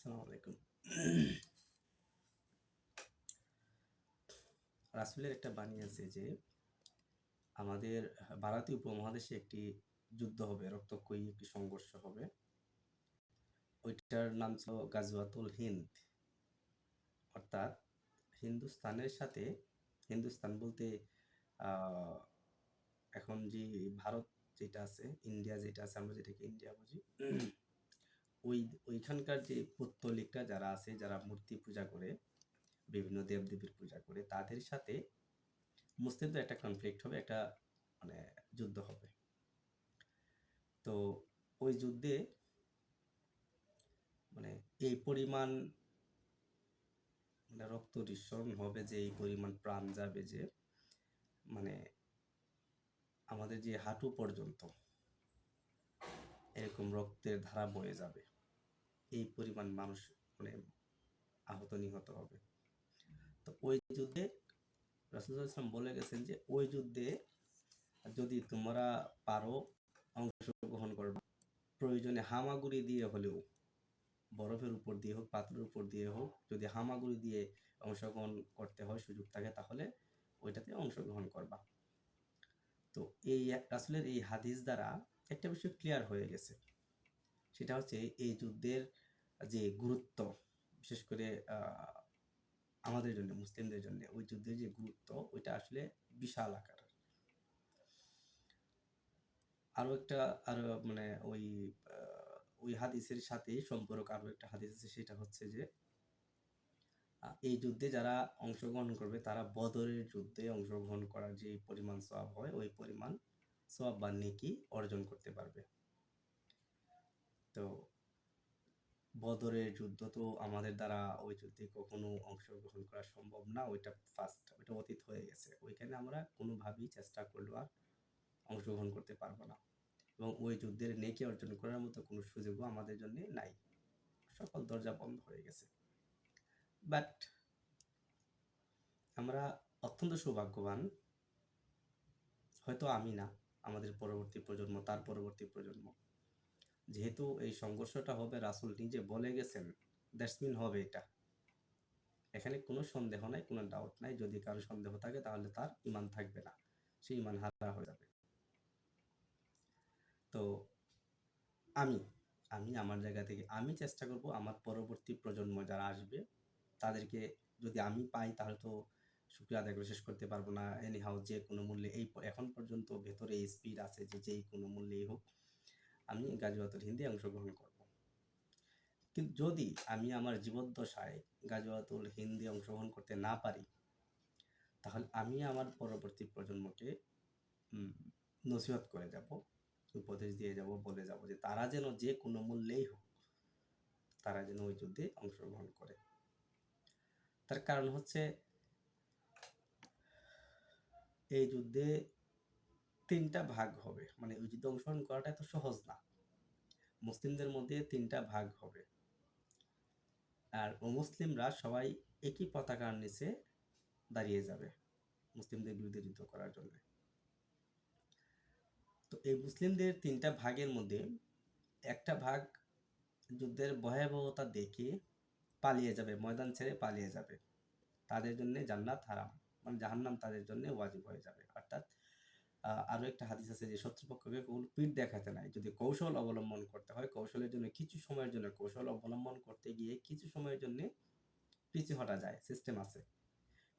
আসসালামু আলাইকুম। রাসূলের একটা বাণী আছে যে আমাদের ভারতীয় উপমহাদেশে একটি যুদ্ধ হবে, রক্তক্ষয়ী একটি সংঘর্ষ হবে। ওইটার নাম ছিল গাজওয়াতুল হিন্দ। অর্থাৎ হিন্দুস্তানের সাথে, হিন্দুস্তান বলতে আহ, এখন যে ভারত যেটা আছে, ইন্ডিয়া যেটা আছে, আমরা যেটাকে ইন্ডিয়া বুঝি, ওইখানকার যে পৌত্তলিকরা যারা আছে, যারা মূর্তি পূজা করে, বিভিন্ন দেবদেবীর পূজা করে, তাদের সাথে মুসলিমদের একটা কনফ্লিক্ট হবে, একটা মানে যুদ্ধ হবে। তো ওই যুদ্ধে মানে এই পরিমাণ রক্ত নিঃসরণ হবে, যে এই পরিমাণ প্রাণ যাবে, যে মানে আমাদের যে হাঁটু পর্যন্ত এরকম রক্তের ধারা বয়ে যাবে। এই পরিমাণ মানুষ মানে আহত নিহত হবে। তো ওই যুদ্ধে রাসূলুল্লাহ সাল্লাল্লাহু আলাইহি ওয়াসাল্লাম বলে গেছেন যে ওই যুদ্ধে যদি তোমরা পারো অংশগ্রহণ করবা, প্রয়োজনে হামাগুড়ি দিয়ে হলেও, বরফের উপর দিয়ে হোক, পাথরের উপর দিয়ে হোক, যদি হামাগুড়ি দিয়ে অংশগ্রহণ করতে হয়, সুযোগ থাকে, তাহলে ওইটাতে অংশগ্রহণ করবা। তো এই রাসূলের এই হাদিস দ্বারা একটা বিষয় ক্লিয়ার হয়ে গেছে, সেটা হচ্ছে এই যুদ্ধের যে গুরুত্ব, বিশেষ করে আমাদের জন্য, মুসলিমদের জন্য ওই যুদ্ধের যে গুরুত্ব, ওইটা আসলে বিশাল আকার। আরো একটা, আরো মানে ওই হাদিসের সাথে সম্পর্ক আরো একটা হাদিস আছে, সেটা হচ্ছে যে এই যুদ্ধে যারা অংশগ্রহণ করবে, তারা বদরের যুদ্ধে অংশগ্রহণ করার যে পরিমাণ সওয়াব হয়, ওই পরিমাণ সওয়াব বা নেকি অর্জন করতে পারবে। তো বদরের যুদ্ধ তো আমাদের দ্বারা ওই যুদ্ধে কখনো অংশগ্রহণ করা সম্ভব না, ওইটা ফার্স্ট, ওইটা অতীত হয়ে গেছে। ওইখানে আমরা কোনোভাবেই চেষ্টা করলেও আর অংশগ্রহণ করতে পারবো না, এবং ওই যুদ্ধের নেকি অর্জন করার মতো কোনো সুযোগও আমাদের জন্য নাই, সকল দরজা বন্ধ হয়ে গেছে। বাট আমরা অত্যন্ত সৌভাগ্যবান, হয়তো আমি না, আমাদের পরবর্তী প্রজন্ম, তার পরবর্তী প্রজন্ম, যেহেতু এই সংঘর্ষটা হবে, রাসূল নিজে বলে গেছেন, দ্যাটস মিন হবে এটা। এখানে কোনো সন্দেহ নাই, কোনো ডাউট নাই। যদি কারো সন্দেহ থাকে তাহলে তার ঈমান থাকবে না, সে ঈমান হারা হয়ে যাবে। তো আমি আমি আমার জায়গা থেকে আমি চেষ্টা করব আমার পরবর্তী প্রজন্ম যারা আসবে, তাদেরকে যদি আমি পাই, তাহলে তো শুকরিয়া আদায় করে শেষ করতে পারবো না। এনিহাউ যে কোনো মূল্যে, এই এখন পর্যন্ত ভেতরে এই স্পিড আছে যে যেই কোনো মূল্যেই হোক আমি গাজওয়াতুল হিন্দে অংশগ্রহণ করব। কিন্তু যদি আমি আমার জীবদ্দশায় গাজওয়াতুল হিন্দে অংশগ্রহণ করতে না পারি, তাহলে আমি আমার পরবর্তী প্রজন্মকে নসিহত করে যাব, উপদেশ দিয়ে যাব, বলে যাব যে তারা যেন যে কোনো মূল্যেই হোক, তারা যেন ওই যুদ্ধে অংশগ্রহণ করে। তার কারণ হচ্ছে এই যুদ্ধে তিনটা ভাগ হবে, মানে ওই যুদ্ধে অংশগ্রহণ করাটা এত সহজ না। মুসলিমদের মধ্যে তিনটা ভাগ হবে, আর অমুসলিমরা সবাই একই পতাকার নিচে দাঁড়িয়ে যাবে মুসলিমদের বিরুদ্ধে যুদ্ধ করার জন্য। তো এই মুসলিমদের তিনটা ভাগের মধ্যে একটা ভাগ যুদ্ধের ভয়াবহতা দেখে পালিয়ে যাবে, ময়দান ছেড়ে পালিয়ে যাবে, তাদের জন্য জান্নাত হারাম, মানে জাহান্নাম তাদের জন্য ওয়াজিব হয়ে যাবে। অর্থাৎ আরো একটা হাদিস আছে যে শত্রুপক্ষকে কোনো পিঠ দেখাতে নাই, যদি কৌশল অবলম্বন করতে হয়, কৌশলের জন্য কিছু সময়ের জন্য, কৌশল অবলম্বন করতে গিয়ে কিছু সময়ের জন্য পিছু হটা যায়, সিস্টেম আছে।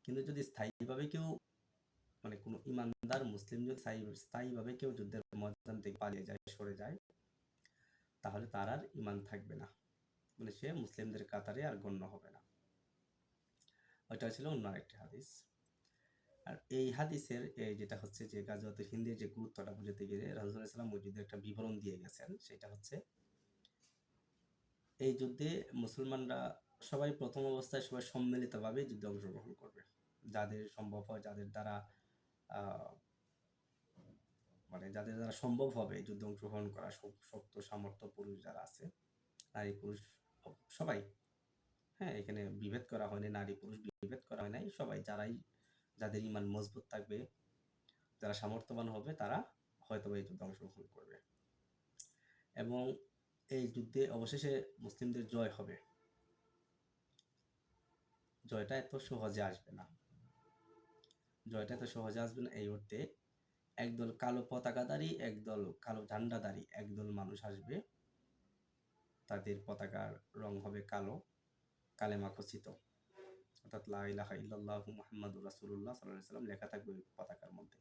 কিন্তু যদি স্থায়ীভাবে কেউ, মানে কোনো ইমানদার মুসলিম যদি স্থায়ীভাবে কেউ যুদ্ধের ময়দান থেকে পালিয়ে যায়, সরে যায়, তাহলে তার আর ইমান থাকবে না, মানে সে মুসলিমদের কাতারে আর গণ্য হবে না। ওইটা ছিল অন্য আরেকটি হাদিস। আর এই হাদিসের যেটা হচ্ছে যে গাজওয়াতুল হিন্দের যে গুরুত্বটা বুঝতে গিয়ে রাসূলুল্লাহ সাল্লাল্লাহু আলাইহি ওয়াসাল্লাম ওই যুদ্ধে একটা বিবরণ দিয়ে গেছেন, সেটা হচ্ছে এই যুদ্ধে মুসলমানরা সবাই প্রথম অবস্থায় সবাই সম্মিলিতভাবে যুদ্ধে অংশগ্রহণ করবে, যাদের সম্ভব হয়, যাদের দ্বারা মানে যাদের দ্বারা সম্ভব হবে যুদ্ধে অংশগ্রহণ করা, শক্ত সামর্থ্য পুরুষ যারা আছে, নারী পুরুষ সবাই, হ্যাঁ, এখানে বিভেদ করা হয়নি, নারী পুরুষ বিভেদ করা হয় নাই, সবাই, যাদের ইমান মজবুত থাকবে, যারা সামর্থ্যবান হবে, তারা হয়তো এই যুদ্ধে অংশগ্রহণ করবে, এবং এই যুদ্ধে অবশেষে মুসলিমদের জয় হবে। জয়টা এত সহজে আসবে না। জয়টা এত সহজে আসবে না এই অর্থে, একদল কালো পতাকাধারী, একদল কালো ঝান্ডাধারী একদল মানুষ আসবে, তাদের পতাকার রং হবে কালো, কালেমা খচিত, অর্থাৎ লা ইলাহা ইল্লাল্লাহু মুহাম্মাদুর রাসূলুল্লাহ সাল্লাল্লাহু আলাইহি ওয়াসাল্লাম লেখা থাকবে ওই পতাকার মধ্যে।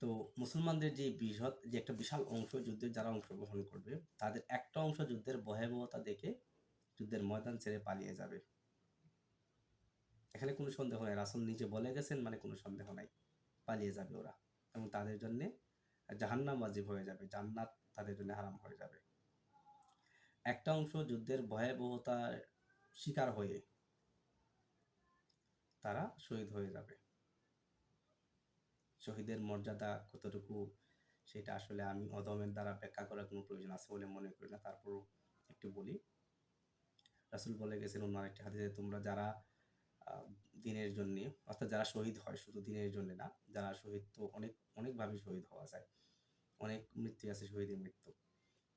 তো মুসলমানদের যে একটা বিশাল অংশ যুদ্ধে যারা অংশগ্রহণ করবে, তাদের একটা অংশ যুদ্ধের ভয়াবহতা দেখে যুদ্ধের ময়দান ছেড়ে পালিয়ে যাবে। এখানে কোনো সন্দেহ নাই, রাসূল নিজে বলে গেছেন, মানে কোনো সন্দেহ নাই, পালিয়ে যাবে ওরা, এবং তাদের জন্য জাহান্নাম ওয়াজিব হয়ে যাবে, জান্নাত তাদের জন্য হারাম হয়ে যাবে। একটা অংশ যুদ্ধের ভয়াবহতার শিকার হয়ে তারা শহীদ হয়ে যাবে। শহীদের মর্যাদা কতটুকু সেটা আসলে আমি অধমের দ্বারা ব্যাখ্যা করার কোনো প্রয়োজন আছে বলে মনে করি না, তারপরও একটু বলি। রাসূল বলে গেছেন অন্য আরেকটি হাদিসে, তোমরা যারা দিনের জন্য, অর্থাৎ যারা শহীদ হয়, শুধু দিনের জন্য না, যারা শহীদ তো অনেকভাবে শহীদ হওয়া যায়, অনেক মৃত্যু আছে শহীদের মৃত্যু।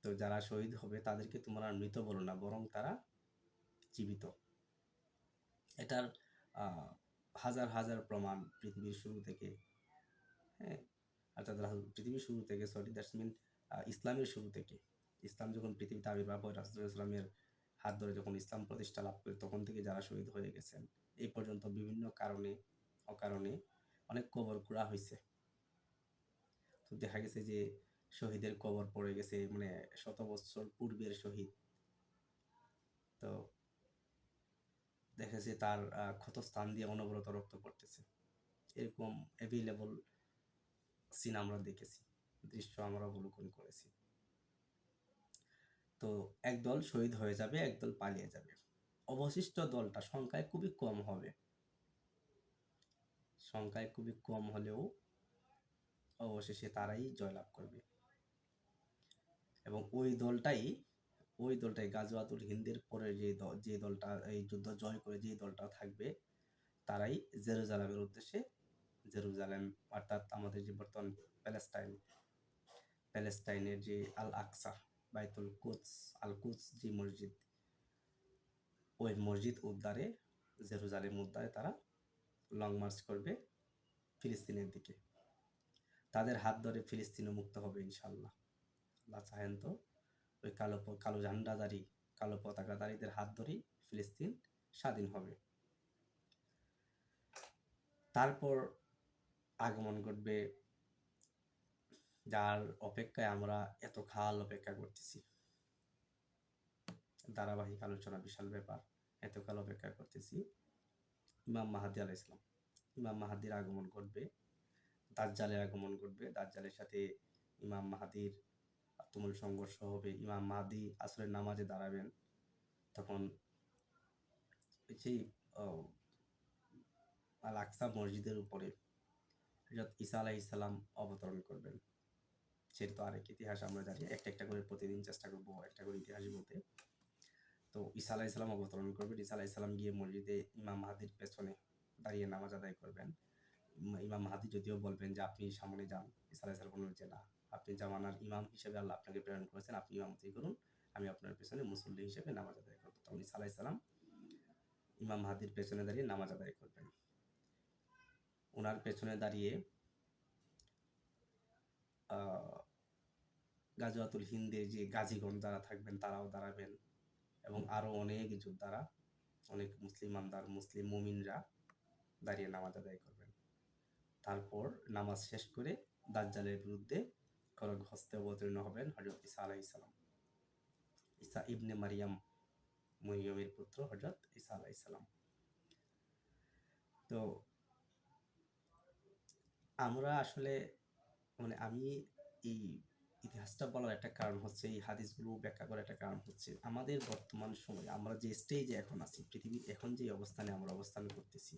তো যারা শহীদ হবে তাদেরকে তোমরা মৃত বলো না, বরং তারা জীবিত। এটার হাজার হাজার প্রমাণ পৃথিবীর শুরু থেকে, হ্যাঁ, অর্থাৎ পৃথিবীর শুরু থেকে, সরি দ্যাটস মিন ইসলামের শুরু থেকে, ইসলাম যখন পৃথিবীতে আবির্ভাব হয়, রাসূলুল্লাহ ইসলামের হাত ধরে যখন ইসলাম প্রতিষ্ঠা লাভ করে, তখন থেকে যারা শহীদ হয়ে গেছেন এই পর্যন্ত বিভিন্ন কারণে অকারণে অনেক কবর খোঁড়া হয়েছে। তো দেখা গেছে যে শহীদের কবর পড়ে গেছে, মানে শত বছর পূর্বের শহীদ, তো দেখা যাচ্ছে তার ক্ষত স্থান দিয়ে অনবরত রক্ত পড়তেছে। এরকম অ্যাভেলেবল সিন আমরা দেখেছি, দৃশ্য আমরা অবলোকন করেছি। তো একদল শহীদ হয়ে যাবে, একদল পালিয়ে যাবে, অবশিষ্ট দলটা সংখ্যায় খুবই কম হবে, সংখ্যায় খুবই কম হলেও অবশেষে তারাই জয়লাভ করবে, এবং ওই দলটাই গাজওয়াতুল হিন্দের পরে যে দলটা এই যুদ্ধ জয় করে যে দলটা থাকবে, তারাই জেরুজালেমের উদ্দেশ্যে, জেরুজালেম অর্থাৎ আমাদের যে বর্তমান প্যালেস্টাইনের যে আল আকসা, বাইতুল কুদস, আল কুদস যে মসজিদ, ওই মসজিদ উদ্ধারে, জেরুজালেম উদ্ধারে তারা লং মার্চ করবে ফিলিস্তিনের দিকে। তাদের হাত ধরে ফিলিস্তিনও মুক্ত হবে ইনশাল্লাহ, আল্লাহ চাহেন তো। ওই কালো ঝান্ডাধারী, কালো পতাকাধারীদের হাত ধরেই ফিলিস্তিন স্বাধীন হবে। তারপর আগমন ঘটবে যার অপেক্ষায় আমরা এত কাল অপেক্ষা করতেছি, ধারাবাহিক আলোচনা, বিশাল ব্যাপার, এতকাল অপেক্ষা করতেছি, ইমাম মাহাদি আলাইহিস সালাম। ইমাম মাহাদির আগমন ঘটবে, দাজ্জালের আগমন ঘটবে, দাজ্জালের সাথে ইমাম মাহাদির তুমুল সংঘর্ষ হবে। ইমাম মাহাদি আসরের নামাজে দাঁড়াবেন, তখন সেই আল আকসা মসজিদের উপরে হযরত ঈসা আলাইহিস সালাম অবতরণ করবেন। সেটা তো আরেক ইতিহাস, আমরা জানি, একটা করে প্রতিদিন চেষ্টা করবো একটা করে ইতিহাস বলতে। তো ঈসা আলাইহিস সালাম অবতরণ করবেন, ঈসা আলাইহিস সালাম গিয়ে মসজিদে ইমাম মাহাদির পেছনে দাঁড়িয়ে নামাজ আদায় করবেন। ইমাম মাহাদি যদিও বলবেন যে আপনি সামনে যান, ঈসা আলাইহিস সালাম বলবেন যে না, আপনি জামানার ইমাম হিসেবে আল্লাহ আপনাকে প্রেরণ করেছেন, আপনি ইমামতি করুন, আমি আপনার পেছনে মুসল্লি হিসেবে নামাজ আদায় করবো। তখন ঈসা আলাইহিস সালাম ইমাম মাহাদির পেছনে দাঁড়িয়ে নামাজ আদায় করবেন। ওনার পেছনে দাঁড়িয়ে গাজওয়াতুল হিন্দের যে গাজীগণ যারা থাকবেন তারাও দাঁড়াবেন, এবং আরো অনেক যোদ্ধারা, অনেক মুসলিম মুমিনরা দাঁড়িয়ে নামাজ আদায় করবেন। তারপর নামাজ শেষ করে দাজ্জালের বিরুদ্ধে খড়গ হস্তে অবতীর্ণ হবেন হযরত ঈসা আলাইহিস সালাম, ঈসা ইবনে মরিয়মের পুত্র হযরত ঈসা আলাইহিস সালাম। তো আমরা আসলে, মানে আমি এই ইতিহাসটা বলার একটা কারণ হচ্ছে, এই হাদিসগুলো ব্যাখ্যা করার একটা কারণ হচ্ছে, আমাদের বর্তমান সময়ে আমরা যে স্টেজে এখন আছি, পৃথিবীর এখন যে অবস্থানে আমরা অবস্থান করতেছি,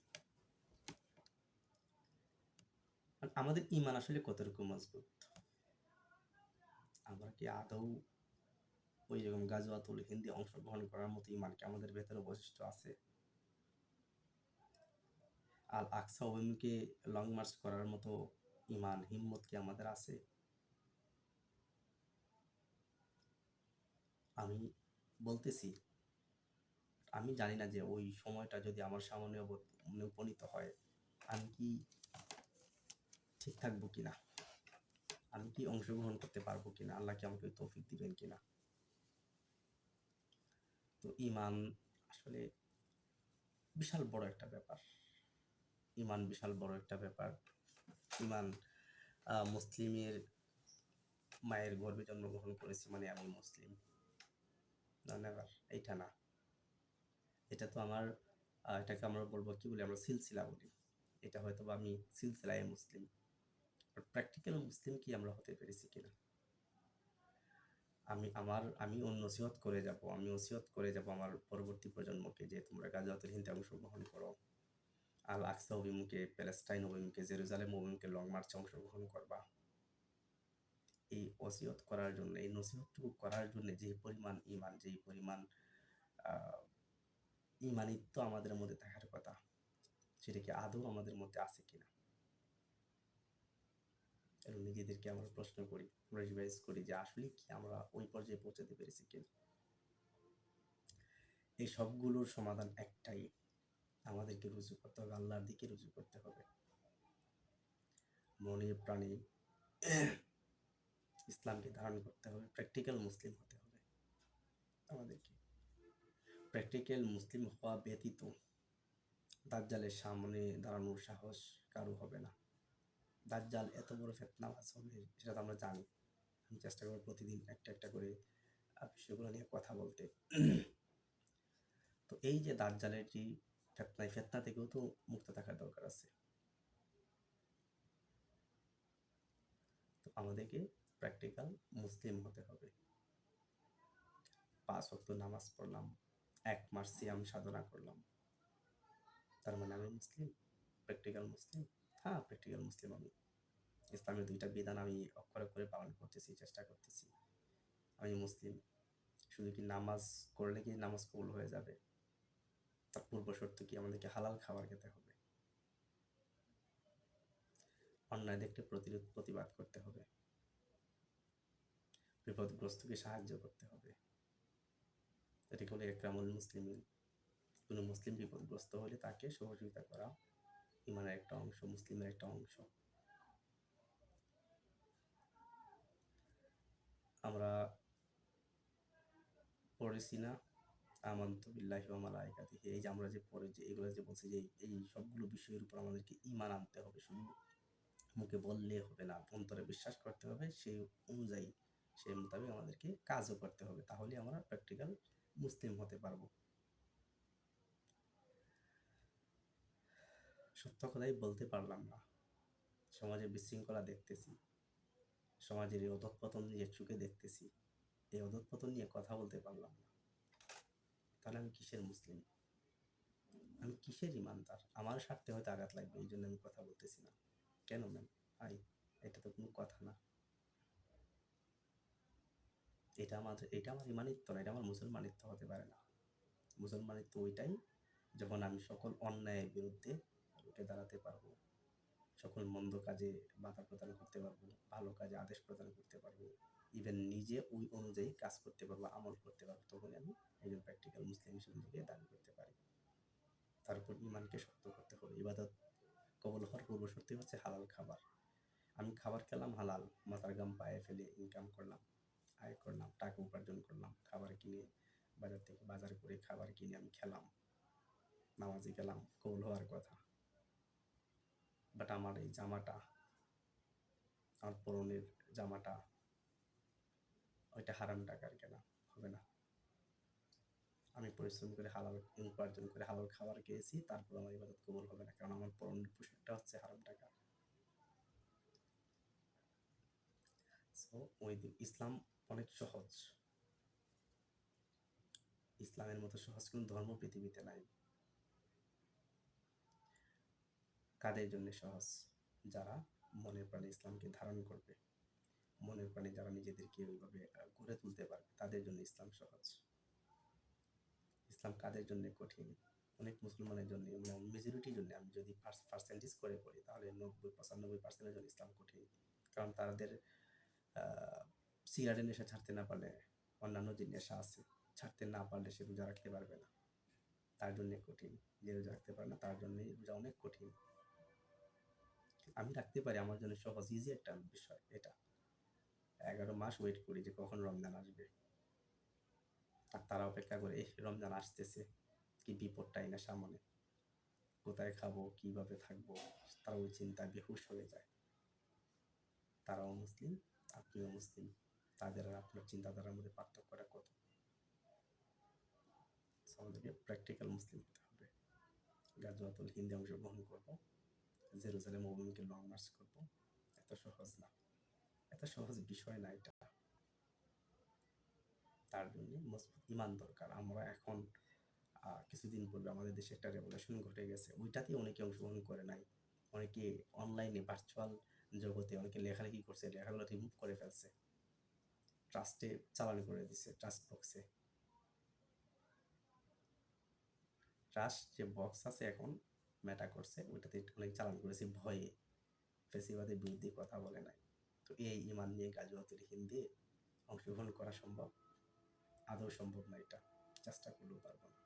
আমাদের ঈমান আসলে কতটুকু মজবুত? আমরা কি আদৌ ওই রকম গাজওয়াতুল হিন্দে অংশগ্রহণ করার মতো ঈমান কি আমাদের ভেতরে বৈশিষ্ট্য আছে? আল আকসা অভিমুখে লং মার্চ করার মতো ঈমান, হিম্মত কি আমাদের আছে? আমি বলতেছি আমি জানি না যে ওই সময়টা যদি আমার সামনে উপনীত হয়, আমি কি ঠিক থাকবো কিনা, আমি কি অংশগ্রহণ করতে পারবো কিনা, আল্লাহ কি আমাকে তৌফিক দিবেন কিনা। তো ঈমান আসলে বিশাল বড় একটা ব্যাপার। ঈমান বিশাল বড় একটা ব্যাপার। ঈমান মুসলিমের মায়ের গর্ভে জন্মগ্রহণ করেছি মানে আমি মুসলিম, না নেভার, এইটা না। এটা তো আমার এটাকে আমরা বলবো কি বলি, আমরা সিলসিলা বলি। এটা হয়তো বা আমি সিলসিলায় মুসলিম, প্র্যাকটিক্যাল মুসলিম কি আমরা হতে পেরেছি কিনা। আমি নসিহত করে যাব, আমি ওসিয়ত করে যাব আমার পরবর্তী প্রজন্মকে যে তোমরা গাজাতুল হিন্দে অংশগ্রহণ করো, আল আকসা অভিমুখে, প্যালেস্টাইন অভিমুখে, জেরুজালেম অভিমুখে লং মার্চে অংশগ্রহণ করবা। এই ওসিয়ত করার জন্য, এই নসিহতটুকু করার জন্য যে পরিমাণ ঈমান, যেই পরিমাণ ঈমানিত্ব আমাদের মধ্যে থাকার কথা, সেটা কি আদৌ আমাদের মধ্যে আছে কিনা। এবং নিজেদেরকে আমরা প্রশ্ন করি, আমরা রিভাইজ করি যে আসলে কি আমরা ওই পর্যায়ে পৌঁছাতে পেরেছি কিনা। এই সবগুলোর সমাধান একটাই, আমাদেরকে রুজু করতে হবে, আল্লাহর দিকে রুজু করতে হবে। মনে প্রাণে ইসলামকে ধারণ করতে হবে, প্র্যাকটিক্যাল মুসলিম হতে হবে আমাদেরকে। প্র্যাকটিক্যাল মুসলিম হওয়া ব্যতীত দাজ্জালের সামনে দাঁড়ানোর সাহস কারো হবে না। দাজ্জাল এত বড় ফিতনাবাজ হবে সেটা তো আমরা জানি। আমি চেষ্টা করব প্রতিদিন একটা একটা করে বিষয়গুলো নিয়ে কথা বলতে। তো এই যে দাজ্জালের যে ফিতনা থেকেও তো মুক্ত থাকার দরকার আছে। তো আমাদেরকে প্র্যাকটিক্যাল মুসলিম হতে হবে। 5 ওয়াক্ত নামাজ পড়লাম, 1 মাস সিয়াম সাধনা করলাম, তার মানে আমি মুসলিম, প্র্যাকটিক্যাল মুসলিম। হ্যাঁ, প্র্যাকটিক্যাল মুসলিম আমি। ইসলামের 2টা বিধান আমি অক্ষরে অক্ষরে পালন করতেছি, চেষ্টা করতেছি, আমি মুসলিম। শুধু কি নামাজ করলে কি নামাজ কবুল হয়ে যাবে? তার পূর্ব শর্ত কি আমাদেরকে হালাল খাবার খেতে হবে, অন্যায় দেখলে প্রতিবাদ করতে হবে, বিপদগ্রস্তকে সাহায্য করতে হবে। এটি হলো একরামুল মুসলিমিন। কোনো মুসলিম বিপদগ্রস্ত হলে তাকে সহযোগিতা করা ঈমানের একটা অংশ, মুসলিমের একটা অংশ। আমরা পড়েছি না আমানতু বিল্লাহি ওয়া মালাইকাতিহি, এই যে আমরা যে পড়ে যে এগুলো যে বলছি যে এই সবগুলো বিষয়ের উপর আমাদেরকে ঈমান আনতে হবে। শুধু মুখে বললে হবে না, অন্তরে বিশ্বাস করতে হবে, সেই অনুযায়ী সেই মোতাবেক আমাদেরকে কাজও করতে হবে, তাহলে আমরা প্র্যাকটিক্যাল মুসলিম হতে পারবো। সত্য কথাই বলতে পারলাম না, সমাজে বিশৃঙ্খলা দেখতেছি, সমাজের এই অধঃপতন নিয়ে চোখে দেখতেছি, এই অধঃপতন নিয়ে কথা বলতে পারলাম না, তাহলে আমি কিসের মুসলিম, আমি কিসের ইমানদার? আমার স্বার্থে হয়তো আঘাত লাগবে, এই জন্য আমি কথা বলতেছি না। কেন ম্যাম? ভাই, এটা তো কোনো কথা না। এটা আমার ইমানিত্ব না, এটা আমার মুসলমানিত্ব হতে পারে না। মুসলমানিত্ব ওইটাই যখন আমি সকল অন্যায়ের বিরুদ্ধে রুখে দাঁড়াতে পারবো, সকল মন্দ কাজে বাধা প্রদান করতে পারবো, ভালো কাজে আদেশ প্রদান করতে পারবো, ইভেন নিজে ওই অনুযায়ী কাজ করতে পারবো, আমল করতে পারবো, তখন আমি একজন প্র্যাকটিক্যাল মুসলিম হিসেবে নিজেকে দাবি করতে পারি। তারপর ইমানকে শক্ত করতে হবে। ইবাদত কবুল হওয়ার পূর্ব শর্তই হচ্ছে হালাল খাবার। আমি খাবার খেলাম হালাল, মাথার ঘাম পায়ে ফেলে ইনকাম করলাম, আয় করলাম, টাকা উপার্জন করলাম, খাবার কিনে বাজার থেকে বাজার করে খাবার কিনে আমি খেলাম, নামাজে গেলাম, কবুল হওয়ার কথা। বাট আমার এই জামাটা, আমার পরনের জামাটা, ওইটা হারাম টাকার কেনা, হবে না। আমি পরিশ্রম করে হালাল উপার্জন করে হালাল খাবার খেয়েছি, তারপর আমার ইবাদত কবুল হবে না, কারণ আমার পরনের পোশাকটা হচ্ছে হারাম টাকা। সো ওই ইসলাম অনেক সহজ, ইসলামের মতো সহজ কোনো ধর্ম পৃথিবীতে নাই। কাদের জন্য সহজ? যারা মনের প্রাণে ইসলামকে ধারণ করবে, মনের প্রাণে যারা নিজেদেরকে ওইভাবে গড়ে তুলতে পারবে, তাদের জন্য ইসলাম সহজ। ইসলাম কাদের জন্য কঠিন? অনেক মুসলমানের জন্য, মানে মেজরিটির জন্য। আমি যদি পার্সেন্টেজ করে বলি তাহলে 90-95% জন্য ইসলাম কঠিন। কারণ তাদের সিগারেটের নেশা ছাড়তে না পারলে অন্যান্য যে নেশা আছে ছাড়তে না পারলে সে রোজা রাখতে পারবে না। তার জন্য কঠিন। যে রোজা রাখতে পারে না তার জন্য রোজা অনেক কঠিন। আমি রাখতে পারি, আমার জন্য সহজ ইজি একটা বিষয় এটা। 11 মাস ওয়েট করি যে কখন রমজান আসবে, আর তারা অপেক্ষা করে রমজান আসতেছে, কি বিপদটাই না সামনে, কোথায় খাবো, কিভাবে থাকবো, তারা ওই চিন্তায় বেহুশ হয়ে যায়। তারাও মুসলিম, আপনিও মুসলিম, তাদের আর আপনার চিন্তাধারার মধ্যে পার্থক্যটা কত? আমাদেরকে প্র্যাকটিক্যাল মুসলিম হতে হবে। গাজওয়াতুল হিন্দে অংশগ্রহণ করবো, জেরুজালেম অভিমুখে লং মার্চ করবো, এত সহজ না, এত সহজ বিষয় না এটা। তার জন্য মজবুত ইমান দরকার। আমরা এখন কিছুদিন পূর্বে আমাদের দেশে একটা রেভলিউশন ঘটে গেছে, ওইটাতেই অনেকে অংশগ্রহণ করে নাই। অনেকে অনলাইনে ভার্চুয়াল জগতে অনেকে লেখালেখি করছে, লেখাগুলো রিমুভ করে ফেলছে, ট্রাস্টে চালান করে দিছে, ট্রাস্ট বক্সে। ট্রাস্ট যে বক্স আছে এখন মেটা করছে, ওইটাতে অনেক চালান করেছে ভয়ে, ফেসিবাদের বিরুদ্ধে কথা বলে নাই। তো এই ইমান নিয়ে গাজওয়াতুল হিন্দে অংশগ্রহণ করা সম্ভব? আদৌ সম্ভব না, এটা চেষ্টা করলেও পারবো না।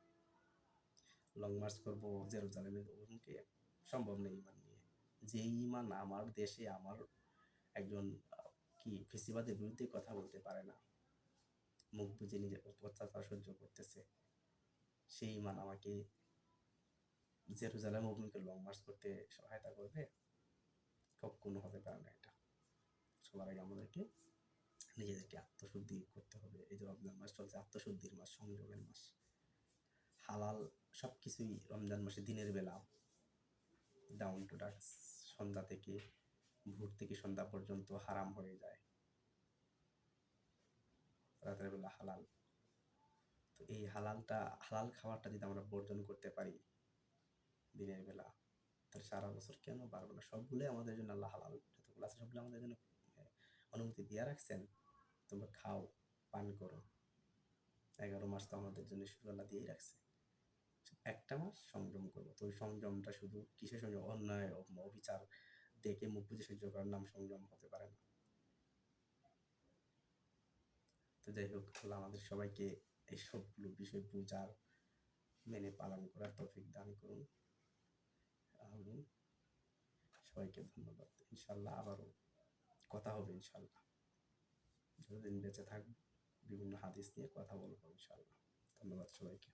লং মার্চ করবো জেরুজালেমের অভিমুখে, সম্ভব নেই ইমান নিয়ে। যে ইমান আমার দেশে আমার একজন কি ফেসিবাদের বিরুদ্ধে কথা বলতে পারে না, মুখ বুঝে নিজের অত্যাচার সহ্য করতেছে, সেই ইমান আমাকে জেরুজালেম অভিমুখে লং মার্চ করতে সহায়তা করবে? কখনো হতে পারে না এটা। সবার আগে আমাদেরকে নিজেদেরকে আত্মশুদ্ধি করতে হবে। এই যে রমজান মাস চলছে, আত্মশুদ্ধির মাস, সংযমের মাস। হালাল সবকিছুই রমজান মাসে দিনের বেলা ডাউন টু ডাস্ক, সন্ধ্যা থেকে ভোর থেকে সন্ধ্যা পর্যন্ত হারাম হয়ে যায়, রাতের বেলা হালাল। তো এই হালালটা, হালাল খাবারটা যদি আমরা বর্জন করতে পারি দিনের বেলা, তাহলে সারা বছর কেন পারবো না? সবগুলোই আমাদের জন্য আল্লাহ হালাল যতগুলো আছে সবগুলো আমাদের জন্য অনুমতি দিয়ে রাখছেন। তোমরা খাও, পান করো। 11 মাস তো আমাদের জন্য শুধু আল্লাহ দিয়েই রাখছে। একটা মাস সংযম করবো, তো ওই সংযমটা শুধু কিসের সংযম? অন্যায় অবিচার দেখে মুখ বুঝে সহ্য করার নাম সংযম হতে পারে না। তো যাই হোক, আল্লাহ আমাদের সবাইকে এই সবগুলো বিষয় বুঝার, মেনে পালন করার তৌফিক দান করুন। আমিন। সবাইকে ধন্যবাদ। ইনশাল্লাহ আবারও কথা হবে, ইনশাল্লাহ যতদিন বেঁচে থাকবো বিভিন্ন হাদিস নিয়ে কথা বলবো ইনশাল্লাহ। ধন্যবাদ সবাইকে।